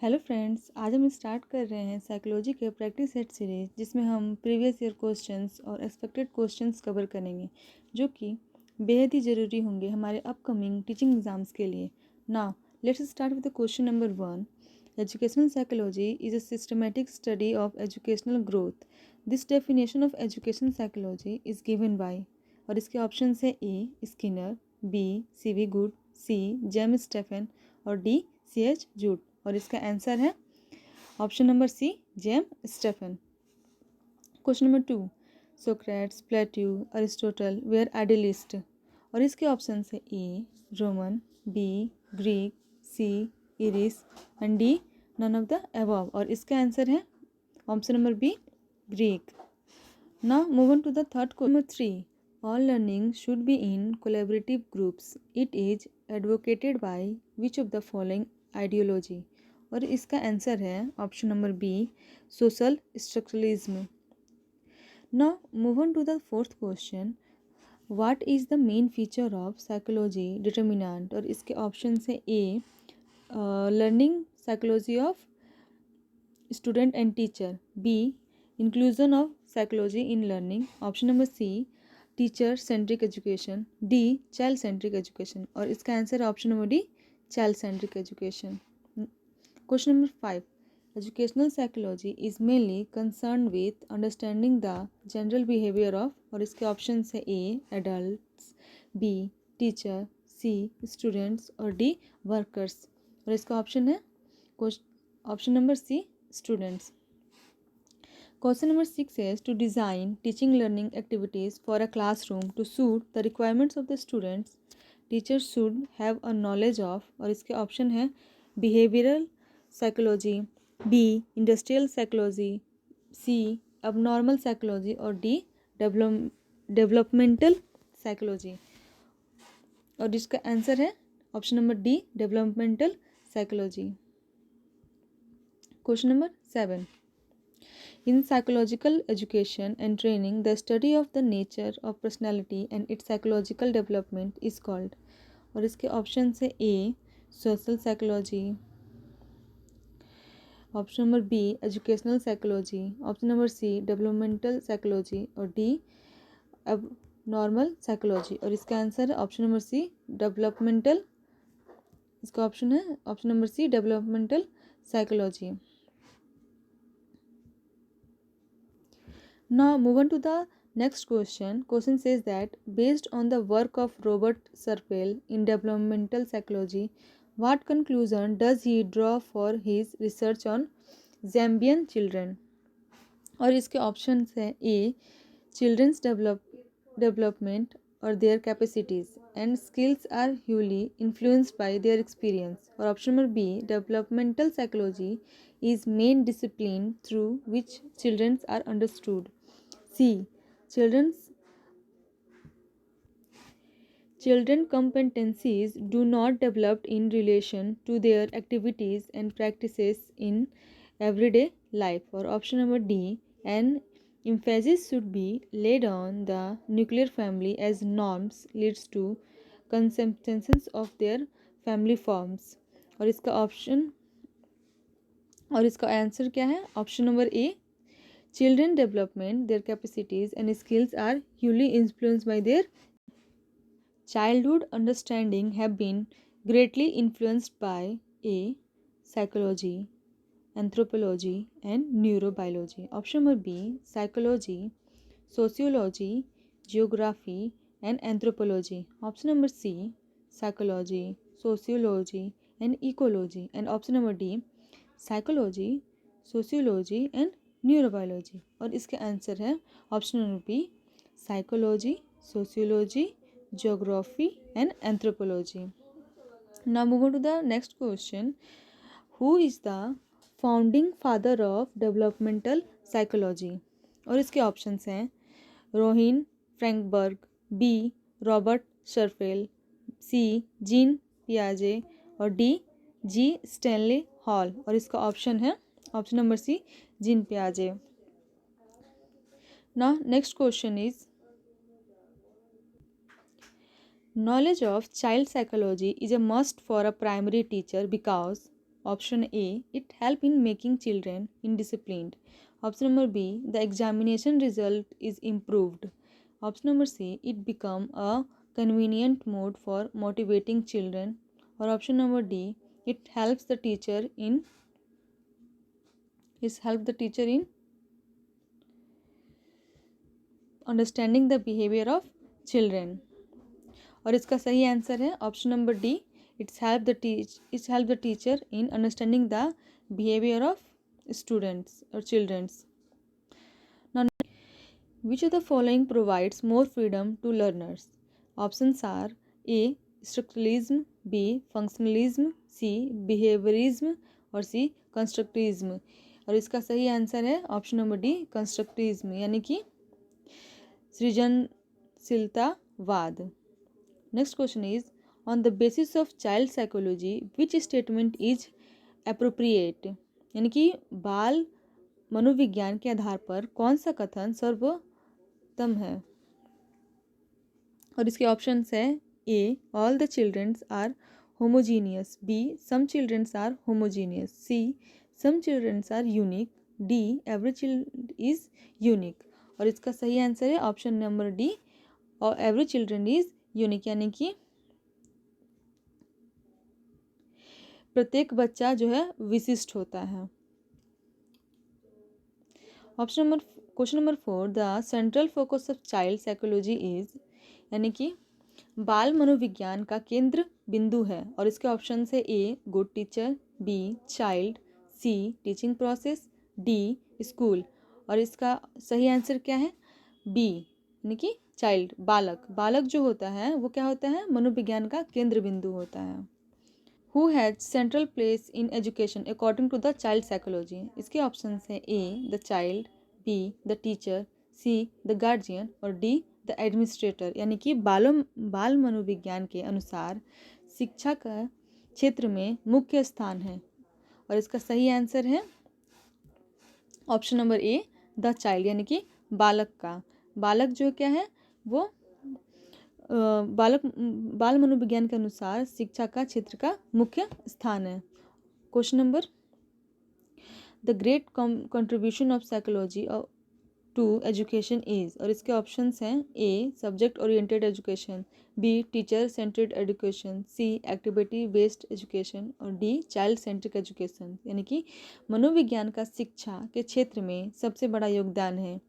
Hello friends, आज हम start कर रहे हैं साइकोलॉजी के प्रैक्टिस सेट सीरीज, जिसमें हम प्रीवियस ईयर क्वेश्चंस और एक्सपेक्टेड क्वेश्चंस कवर करेंगे, जो कि बेहद ही ज़रूरी होंगे हमारे अपकमिंग टीचिंग एग्जाम्स के लिए। Now let's start with the question number 1। Educational psychology is a systematic study of educational growth. This definition of education psychology is given by, और इसके ऑप्शन है ए स्किनर, बी सी.वी. Good, C James Stephen और D C.H. Judd. और इसका answer है option number C, James Stephen. Question number 2। Socrates, Plato, Aristotle were idealist. और इसके ऑप्शन है A Roman, B Greek, C Iris and D none of the above. और इसका answer है option number B, Greek. Now move on to the third question number 3। All learning should be in collaborative groups. It is advocated by which of the following ideology? और इसका answer है option number B, social structuralism. Now move on to the fourth question. What is the main feature of psychology determinant. और इसके option है A learning psychology of student and teacher, B inclusion of psychology in learning, option number C teacher centric education, D child centric education. और इसका answer है option number D, child centric education. Question number 5। Educational psychology is mainly concern with understanding the general behaviour of. और इसके option है A adults, B teacher, C students और D workers. और इसका option है option number C, students. Question number 6 is to design teaching learning activities for a classroom to suit the requirements of the students. Teachers should have a knowledge of, और इसके option है behavioral psychology, B industrial psychology, C abnormal psychology और D developmental psychology। और इसका answer है option number D, developmental psychology। Question number 7। In psychological education and training, the study of the nature of personality and its psychological development is called। और इसके option है A social psychology, option number B educational psychology, option number C developmental psychology और D अब normal psychology. और इसका answer है option number C, developmental. इसका option है option number C, developmental psychology. Now move on to the next question. Question says that based on the work of Robert Serpell in developmental psychology, what conclusion does he draw for his research on Zambian children? और इसके option है A children's development और their capacities and skills are hugely influenced by their experience. और option number B developmental psychology is main discipline through which children's are understood. C. Children competencies do not develop in relation to their activities and practices in everyday life। और option number D an emphasis should be laid on the nuclear family as norms leads to conceptions of their family forms। और इसका answer क्या है option number A Children development, their capacities and skills are hugely influenced by their childhood understanding have been greatly influenced by A. Psychology, anthropology and neurobiology। Option number B psychology, sociology, geography and anthropology। Option number C psychology, sociology and ecology। And option number D psychology, sociology and neurobiology. और इसके answer है option number B psychology, sociology, geography and anthropology. Now move on to the next question. Who is the founding father of developmental psychology. और इसके options हैं रोहिन फ्रैंकबर्ग, B Robert शर्फेल, C Jean पियाजे और डी जी स्टैनली हॉल। और इसका ऑप्शन है ऑप्शन नंबर सी जीन पियाजे। Now next question is knowledge of child psychology is a must for a primary teacher because Option A, it help in making children indisciplined. Option number B, the examination result is improved. Option number C, it become a convenient mode for motivating children. Or option number D, it helps the teacher in understanding the behaviour of children. और इसका सही answer है option number D, it's help the teacher in understanding the behaviour of students और childrens. Which of the following provides more freedom to learners? Options are A, structuralism, B, functionalism, C, behaviorism और C, constructivism। और इसका सही answer है option number D, constructivism, यानी कि सृजनशीलतावाद। Next question is on the basis of child psychology which statement is appropriate, यानी कि बाल मनोविज्ञान के आधार पर कौन सा कथन सर्वोत्तम है। और इसके ऑप्शंस है A, all the children's are homogeneous, B, some children's are homogeneous, C, some children's are unique, D, every child is unique. और इसका सही आंसर है ऑप्शन नंबर डी, और एवरी चिल्ड्रन इज यूनिक, यानी कि प्रत्येक बच्चा जो है विशिष्ट होता है। Question number 4, the central focus of child psychology is, यानी कि बाल मनोविज्ञान का केंद्र बिंदु है। और इसके ऑप्शन है ए, गुड टीचर, बी, चाइल्ड, सी, टीचिंग प्रोसेस, डी, स्कूल। और इसका सही आंसर क्या है, बी, यानी कि चाइल्ड, बालक जो होता है वो क्या होता है, मनोविज्ञान का केंद्र बिंदु होता है। Who has central place in education according to the child psychology. इसके ऑप्शन है A, the child, B, the teacher, C, the guardian और डी, द एडमिनिस्ट्रेटर। यानी कि बाल मनोविज्ञान के अनुसार शिक्षा का क्षेत्र में मुख्य स्थान है। और इसका सही आंसर है option number A, the child, यानी कि बालक जो क्या है वो बाल मनोविज्ञान के अनुसार शिक्षा का क्षेत्र का मुख्य स्थान है। Question number, the great contribution of psychology to education is. और इसके ऑप्शंस हैं A, subject oriented education, B, teacher centred education, C, activity based education और डी, चाइल्ड सेंट्रिक एजुकेशन। यानी कि मनोविज्ञान का शिक्षा के क्षेत्र में सबसे बड़ा योगदान है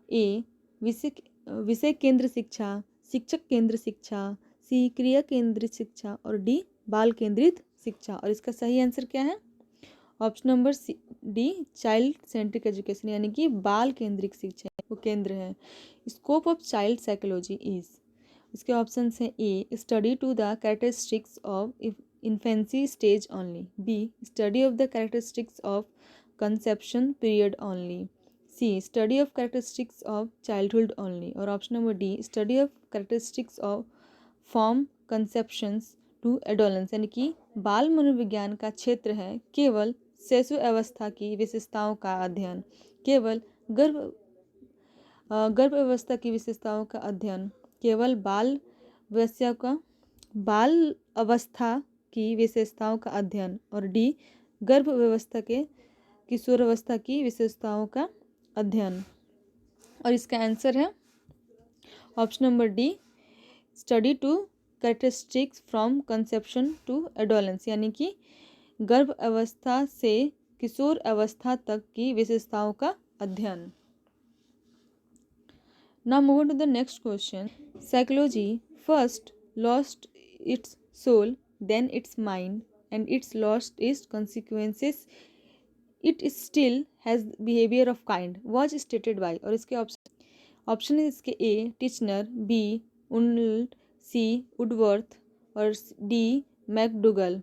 ए, विषय केंद्र शिक्षा, शिक्षक केंद्र शिक्षा, सी, क्रिया केंद्रित शिक्षा और डी, बाल केंद्रित शिक्षा। और इसका सही आंसर क्या है, option number D, child centric education, यानी कि बाल केंद्रित शिक्षा वो केंद्र है। Scope of child psychology is, इसके ऑप्शन हैं A, study to the characteristics of infancy stage only, B, study of the characteristics of conception period only, C, study of characteristics of childhood only और option number D, study of characteristics of from conceptions to adolescence. यानी कि बाल मनोविज्ञान का क्षेत्र है केवल शिशु अवस्था की विशेषताओं का अध्ययन, केवल गर्भ अवस्था की विशेषताओं का अध्ययन, केवल बाल अवस्था की विशेषताओं का अध्ययन और डी, गर्भ व्यवस्था के किशोर अवस्था की विशेषताओं का अध्ययन। और इसका आंसर है option number D, study to characteristics from conception to adolescence, यानी कि गर्भ अवस्था से किशोर अवस्था तक की विशेषताओं का अध्ययन। Now move on to the next question. Psychology first lost its soul, then its mind, and its lost its consequences. It still has behavior of kind. Was stated by। और इसके ऑप्शन है इसके ए, टिचनर, बी, उनल्ड, सी, Woodworth और D, McDougall.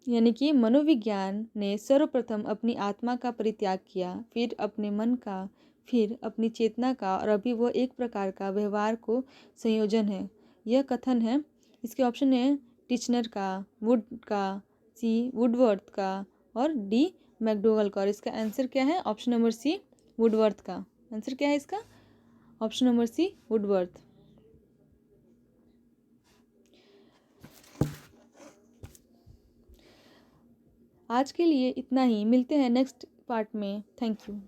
यानी कि मनोविज्ञान ने सर्वप्रथम अपनी आत्मा का परित्याग किया, फिर अपने मन का, फिर अपनी चेतना का और अभी वो एक प्रकार का व्यवहार को संयोजन है। यह कथन है, इसके ऑप्शन है टिचनर का, वुड का, सी, वुडवर्थ का और डी, मैकडुगल का। और इसका आंसर क्या है, ऑप्शन नंबर सी, वुडवर्थ का। आंसर क्या है इसका, ऑप्शन नंबर सी, वुडवर्थ। आज के लिए इतना ही, मिलते हैं नेक्स्ट पार्ट में। Thank you.